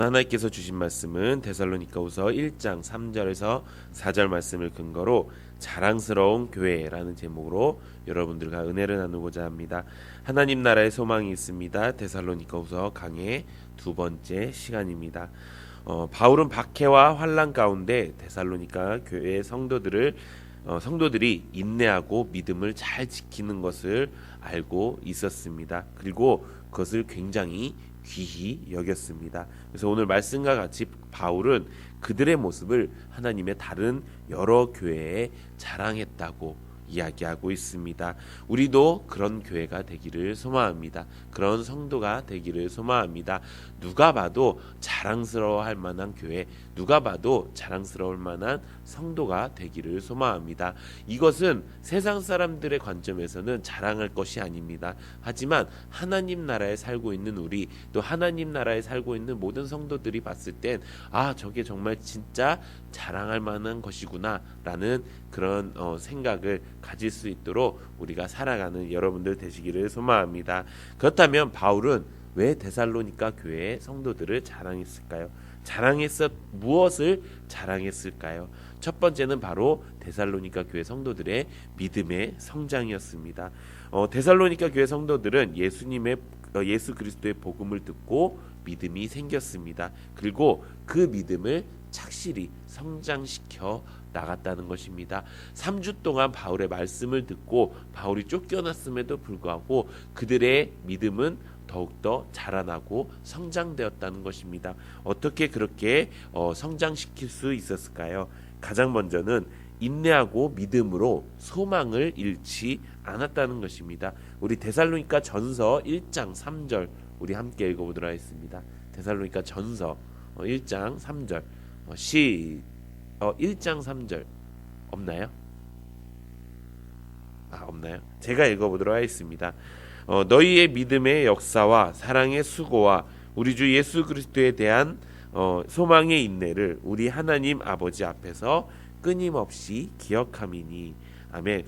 하나님께서 주신 말씀은 데살로니가후서 1장 3절에서 4절 말씀을 근거로 자랑스러운 교회라는 제목으로 여러분들과 은혜를 나누고자 합니다. 하나님 나라의 소망이 있습니다. 데살로니가후서 강의 두 번째 시간입니다. 바울은 박해와 환난 가운데 데살로니가 교회의 성도들이 인내하고 믿음을 잘 지키는 것을 알고 있었습니다. 그리고 그것을 굉장히 귀히 여겼습니다. 그래서 오늘 말씀과 같이 바울은 그들의 모습을 하나님의 다른 여러 교회에 자랑했다고 이야기하고 있습니다. 우리도 그런 교회가 되기를 소망합니다. 그런 성도가 되기를 소망합니다. 누가 봐도 자랑스러워할 만한 교회, 누가 봐도 자랑스러울 만한 성도가 되기를 소망합니다. 이것은 세상 사람들의 관점에서는 자랑할 것이 아닙니다. 하지만 하나님 나라에 살고 있는 우리, 또 하나님 나라에 살고 있는 모든 성도들이 봤을 땐 저게 정말 진짜 자랑할 만한 것이구나 라는 그런 생각을 가질 수 있도록 우리가 살아가는 여러분들 되시기를 소망합니다. 그렇다면 바울은 왜 데살로니가 교회의 성도들을 자랑했을까요? 무엇을 자랑했을까요? 첫 번째는 바로 데살로니가 교회 성도들의 믿음의 성장이었습니다. 데살로니가 교회 성도들은 예수 그리스도의 복음을 듣고 믿음이 생겼습니다. 그리고 그 믿음을 착실히 성장시켜 나갔다는 것입니다. 3주 동안 바울의 말씀을 듣고 바울이 쫓겨났음에도 불구하고 그들의 믿음은 더욱더 자라나고 성장되었다는 것입니다. 어떻게 그렇게 성장시킬 수 있었을까요? 가장 먼저는 인내하고 믿음으로 소망을 잃지 않았다는 것입니다. 우리 데살로니가 전서 1장 3절 우리 함께 읽어보도록 하겠습니다. 데살로니가 전서 1장 3절 1장 3절 없나요? 없나요? 제가 읽어보도록 하겠습니다. 너희의 믿음의 역사와 사랑의 수고와 우리 주 예수 그리스도에 대한 소망의 인내를 우리 하나님 아버지 앞에서 끊임없이 기억함이니. 아멘.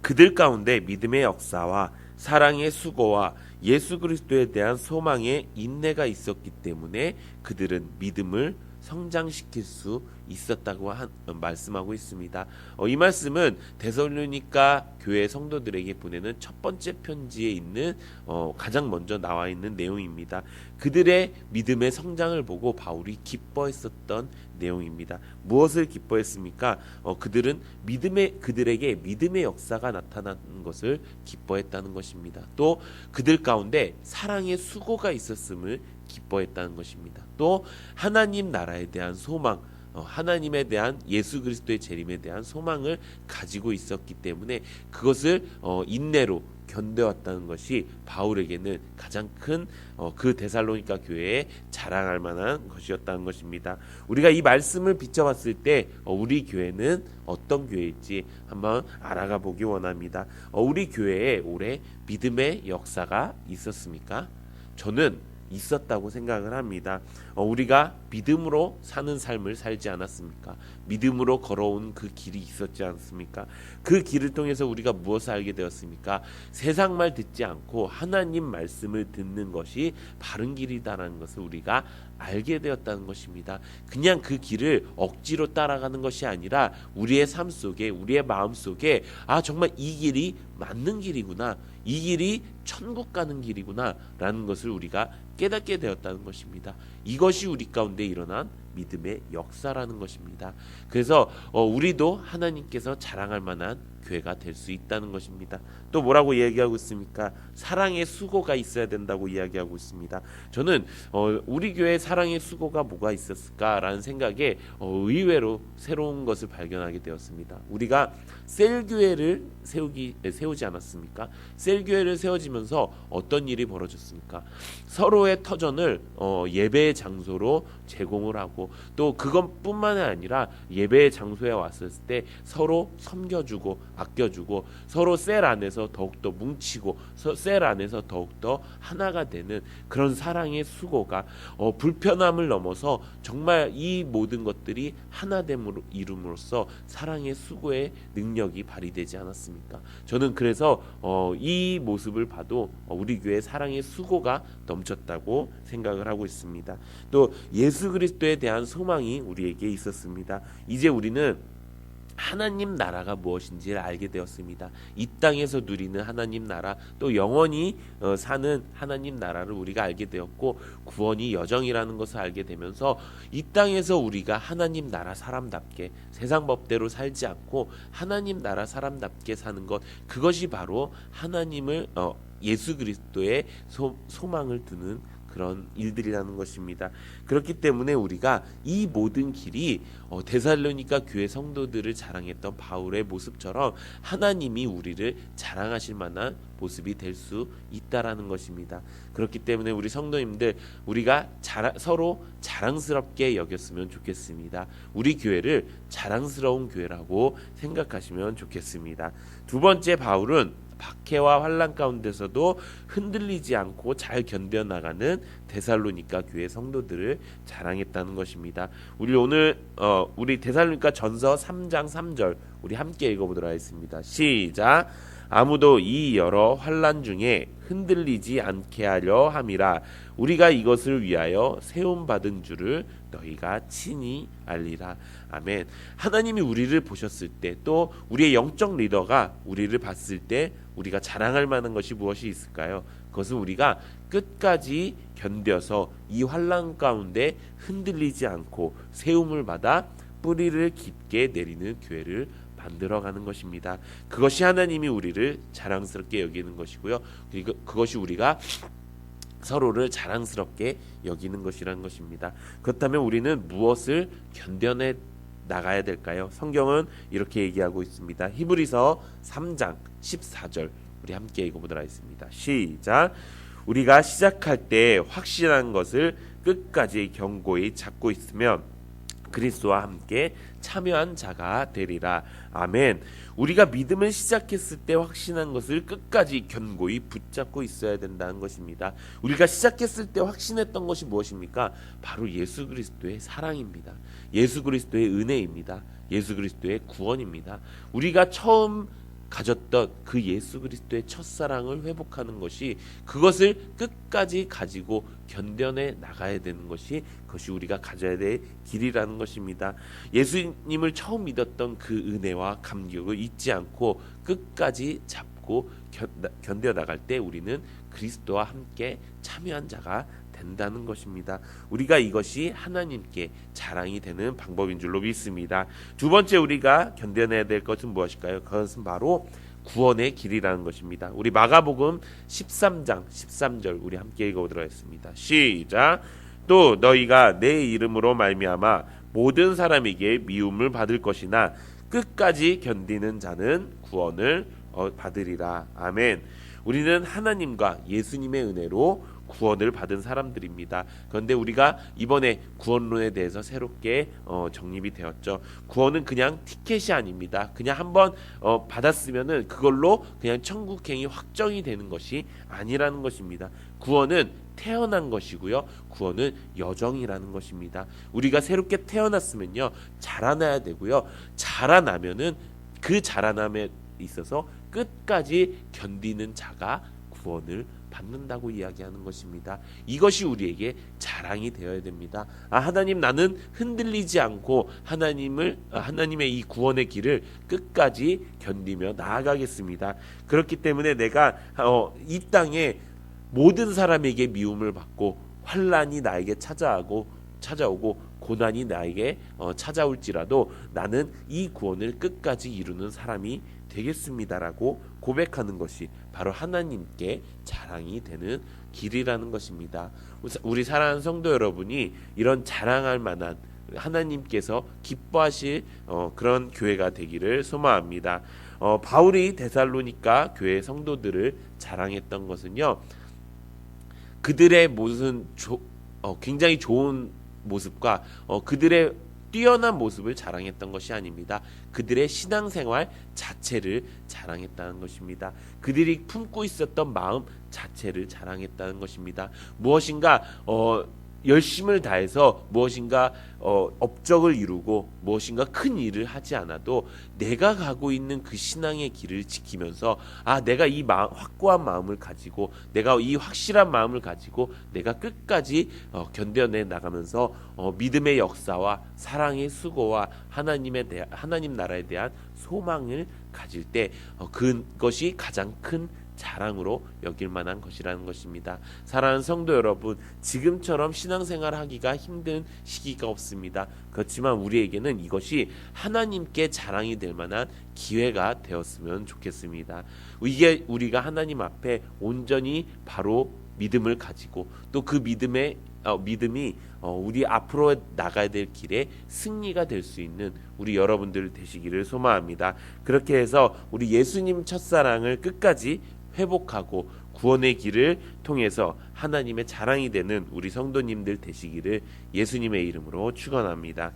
그들 가운데 믿음의 역사와 사랑의 수고와 예수 그리스도에 대한 소망의 인내가 있었기 때문에 그들은 믿음을 성장시킬 수 있었다고 말씀하고 있습니다. 이 말씀은 데살로니가 교회 성도들에게 보내는 첫 번째 편지에 있는 가장 먼저 나와 있는 내용입니다. 그들의 믿음의 성장을 보고 바울이 기뻐했었던 내용입니다. 무엇을 기뻐했습니까? 그들은 그들에게 믿음의 역사가 나타나는 것을 기뻐했다는 것입니다. 또 그들 가운데 사랑의 수고가 있었음을 기뻐했다는 것입니다. 또 하나님 나라에 대한 소망, 하나님에 대한 예수 그리스도의 재림에 대한 소망을 가지고 있었기 때문에 그것을 인내로 견뎌왔다는 것이 바울에게는 가장 큰 그 데살로니가 교회에 자랑할 만한 것이었다는 것입니다. 우리가 이 말씀을 비춰봤을 때 우리 교회는 어떤 교회일지 한번 알아가 보기 원합니다. 우리 교회에 올해 믿음의 역사가 있었습니까? 저는 있었다고 생각을 합니다. 우리가 믿음으로 사는 삶을 살지 않았습니까? 믿음으로 걸어온 그 길이 있었지 않습니까? 그 길을 통해서 우리가 무엇을 알게 되었습니까? 세상 말 듣지 않고 하나님 말씀을 듣는 것이 바른 길이다라는 것을 우리가 알게 되었다는 것입니다. 그냥 그 길을 억지로 따라가는 것이 아니라 우리의 삶 속에, 우리의 마음 속에 정말 이 길이 맞는 길이구나, 이 길이 천국 가는 길이구나 라는 것을 우리가 깨닫게 되었다는 것입니다. 이것이 우리 가운데 일어난 믿음의 역사라는 것입니다. 그래서 우리도 하나님께서 자랑할 만한 교회가 될 수 있다는 것입니다. 또 뭐라고 이야기하고 있습니까? 사랑의 수고가 있어야 된다고 이야기하고 있습니다. 저는 우리 교회에 사랑의 수고가 뭐가 있었을까라는 생각에 의외로 새로운 것을 발견하게 되었습니다. 우리가 셀교회를 세우지 않았습니까? 셀교회를 세워지면서 어떤 일이 벌어졌습니까? 서로의 터전을 예배의 장소로 제공을 하고, 또 그것뿐만 아니라 예배의 장소에 왔을 때 서로 섬겨주고 아껴주고, 서로 셀 안에서 더욱더 뭉치고 셀 안에서 더욱더 하나가 되는 그런 사랑의 수고가 불편함을 넘어서 정말 이 모든 것들이 하나됨으로 이룸으로써 사랑의 수고의 능력이 발휘되지 않았습니까? 저는 그래서 이 이 모습을 봐도 우리 교회 사랑의 수고가 넘쳤다고 생각을 하고 있습니다. 또 예수 그리스도에 대한 소망이 우리에게 있었습니다. 이제 우리는 하나님 나라가 무엇인지를 알게 되었습니다. 이 땅에서 누리는 하나님 나라, 또 영원히 사는 하나님 나라를 우리가 알게 되었고, 구원이 여정이라는 것을 알게 되면서 이 땅에서 우리가 하나님 나라 사람답게 세상 법대로 살지 않고 하나님 나라 사람답게 사는 것, 그것이 바로 하나님을 예수 그리스도의 소망을 두는 그런 일들이라는 것입니다. 그렇기 때문에 우리가 이 모든 길이 데살로니가 교회 성도들을 자랑했던 바울의 모습처럼 하나님이 우리를 자랑하실 만한 모습이 될 수 있다라는 것입니다. 그렇기 때문에 우리 성도님들, 우리가 서로 자랑스럽게 여겼으면 좋겠습니다. 우리 교회를 자랑스러운 교회라고 생각하시면 좋겠습니다. 두 번째, 바울은 박해와 환난 가운데서도 흔들리지 않고 잘 견뎌나가는 데살로니가 교회 성도들을 자랑했다는 것입니다. 우리 데살로니가 전서 3장 3절 우리 함께 읽어보도록 하겠습니다. 시작. 아무도 이 여러 환난 중에 흔들리지 않게 하려 함이라. 우리가 이것을 위하여 세움 받은 줄을 너희가 친히 알리라. 아멘. 하나님이 우리를 보셨을 때, 또 우리의 영적 리더가 우리를 봤을 때 우리가 자랑할 만한 것이 무엇이 있을까요? 그것은 우리가 끝까지 견뎌서 이 환난 가운데 흔들리지 않고 세움을 받아 뿌리를 깊게 내리는 교회를 만들어가는 것입니다. 그것이 하나님이 우리를 자랑스럽게 여기는 것이고요. 그리고 그것이 우리가 서로를 자랑스럽게 여기는 것이라는 것입니다. 그렇다면 우리는 무엇을 견뎌내 나가야 될까요? 성경은 이렇게 얘기하고 있습니다. 히브리서 3장 14절 우리 함께 읽어보도록 하겠습니다. 시작. 우리가 시작할 때 확신한 것을 끝까지 견고히 잡고 있으면 그리스도와 함께 참여한 자가 되리라. 아멘. 우리가 믿음을 시작했을 때 확신한 것을 끝까지 견고히 붙잡고 있어야 된다는 것입니다. 우리가 시작했을 때 확신했던 것이 무엇입니까? 바로 예수 그리스도의 사랑입니다. 예수 그리스도의 은혜입니다. 예수 그리스도의 구원입니다. 우리가 처음 가졌던 그 예수 그리스도의 첫사랑을 회복하는 것이, 그것을 끝까지 가지고 견뎌내 나가야 되는 것이, 그것이 우리가 가져야 될 길이라는 것입니다. 예수님을 처음 믿었던 그 은혜와 감격을 잊지 않고 끝까지 잡고 견뎌 나갈 때 우리는 그리스도와 함께 참여한 자가 된다는 것입니다. 우리가 이것이 하나님께 자랑이 되는 방법인 줄로 믿습니다. 두 번째, 우리가 견뎌내야 될 것은 무엇일까요? 그것은 바로 구원의 길이라는 것입니다. 우리 마가복음 13장 13절 우리 함께 읽어보도록 하겠습니다. 시작. 또 너희가 내 이름으로 말미암아 모든 사람에게 미움을 받을 것이나 끝까지 견디는 자는 구원을 받으리라. 아멘. 우리는 하나님과 예수님의 은혜로 구원을 받은 사람들입니다. 그런데 우리가 이번에 구원론에 대해서 새롭게 정립이 되었죠. 구원은 그냥 티켓이 아닙니다. 그냥 한번 받았으면은 그걸로 그냥 천국행이 확정이 되는 것이 아니라는 것입니다. 구원은 태어난 것이고요. 구원은 여정이라는 것입니다. 우리가 새롭게 태어났으면요, 자라나야 되고요. 자라나면은 그 자라남에 있어서 끝까지 견디는 자가 구원을 받는다고 이야기하는 것입니다. 이것이 우리에게 자랑이 되어야 됩니다. 하나님, 나는 흔들리지 않고 하나님의 이 구원의 길을 끝까지 견디며 나아가겠습니다. 그렇기 때문에 내가 이 땅에 모든 사람에게 미움을 받고 환난이 나에게 찾아오고 고난이 나에게 찾아올지라도 나는 이 구원을 끝까지 이루는 사람이 되겠습니다라고 고백하는 것이 바로 하나님께 자랑이 되는 길이라는 것입니다. 우리 사랑하는 성도 여러분이 이런 자랑할 만한, 하나님께서 기뻐하실 그런 교회가 되기를 소망합니다. 바울이 데살로니가 교회 성도들을 자랑했던 것은요, 그들의 무슨 굉장히 좋은 모습과 그들의 뛰어난 모습을 자랑했던 것이 아닙니다. 그들의 신앙생활 자체를 자랑했다는 것입니다. 그들이 품고 있었던 마음 자체를 자랑했다는 것입니다. 무엇인가 열심을 다해서 무엇인가 업적을 이루고 무엇인가 큰 일을 하지 않아도 내가 가고 있는 그 신앙의 길을 지키면서 내가 이 확고한 마음을 가지고 내가 이 확실한 마음을 가지고 내가 끝까지 견뎌내 나가면서 믿음의 역사와 사랑의 수고와 하나님 나라에 대한 소망을 가질 때 그것이 가장 큰 자랑으로 여길 만한 것이라는 것입니다. 사랑하는 성도 여러분, 지금처럼 신앙생활 하기가 힘든 시기가 없습니다. 그렇지만 우리에게는 이것이 하나님께 자랑이 될 만한 기회가 되었으면 좋겠습니다. 이게 우리가 하나님 앞에 온전히 바로 믿음을 가지고 또 그 믿음이 우리 앞으로 나가야 될 길에 승리가 될 수 있는 우리 여러분들 되시기를 소망합니다. 그렇게 해서 우리 예수님 첫사랑을 끝까지 회복하고 구원의 길을 통해서 하나님의 자랑이 되는 우리 성도님들 되시기를 예수님의 이름으로 축원합니다.